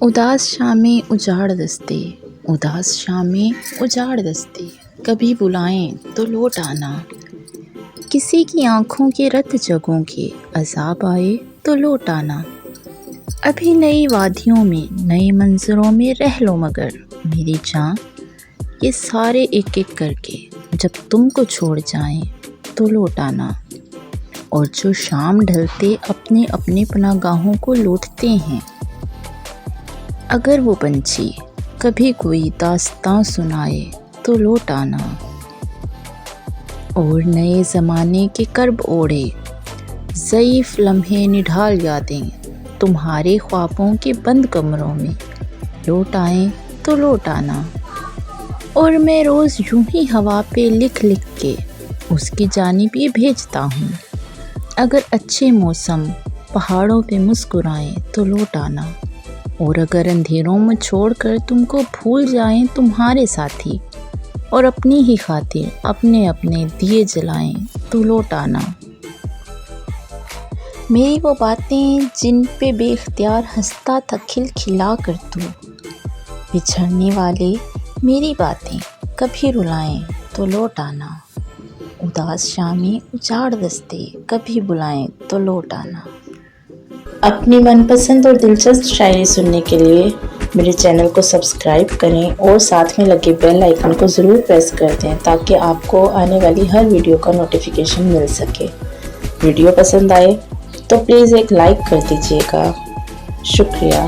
उदास शामें उजाड़ दस्ते, उदास शामें उजाड़ दस्ते, कभी बुलाएं तो लौट आना। किसी की आँखों के रत जगों के अज़ाब आए तो लौट आना। अभी नई वादियों में नए मंज़रों में रह लो मगर मेरी जान, ये सारे एक एक करके जब तुमको छोड़ जाएं तो लौट आना। और जो शाम ढलते अपने अपने पनागाहों को लौटते हैं, अगर वो पंछी कभी कोई दास्तां सुनाए तो लौट आना। और नए ज़माने के कर्ब ओढ़े ज़ईफ़ लम्हे निढाल यादें तुम्हारे ख्वाबों के बंद कमरों में लौट आएं तो लौट आना। और मैं रोज़ यूं ही हवा पे लिख लिख के उसकी जानिब ये भेजता हूँ, अगर अच्छे मौसम पहाड़ों पे मुस्कुराएं तो लौट आना। और अगर अंधेरों में छोड़कर तुमको भूल जाएं तुम्हारे साथी, और अपनी ही खातिर अपने अपने दिए जलाएं तो लौट आना। मेरी वो बातें जिन पे बेख्तियार हंसता था खिलखिला कर तू, बिछड़ने वाले मेरी बातें कभी रुलाएं तो लौट आना। उदास शामें उजाड़ दस्ते, कभी बुलाएं तो लौट आना। अपनी मनपसंद और दिलचस्प शायरी सुनने के लिए मेरे चैनल को सब्सक्राइब करें और साथ में लगे बेल आइकन को ज़रूर प्रेस कर दें ताकि आपको आने वाली हर वीडियो का नोटिफिकेशन मिल सके। वीडियो पसंद आए तो प्लीज़ एक लाइक कर दीजिएगा। शुक्रिया।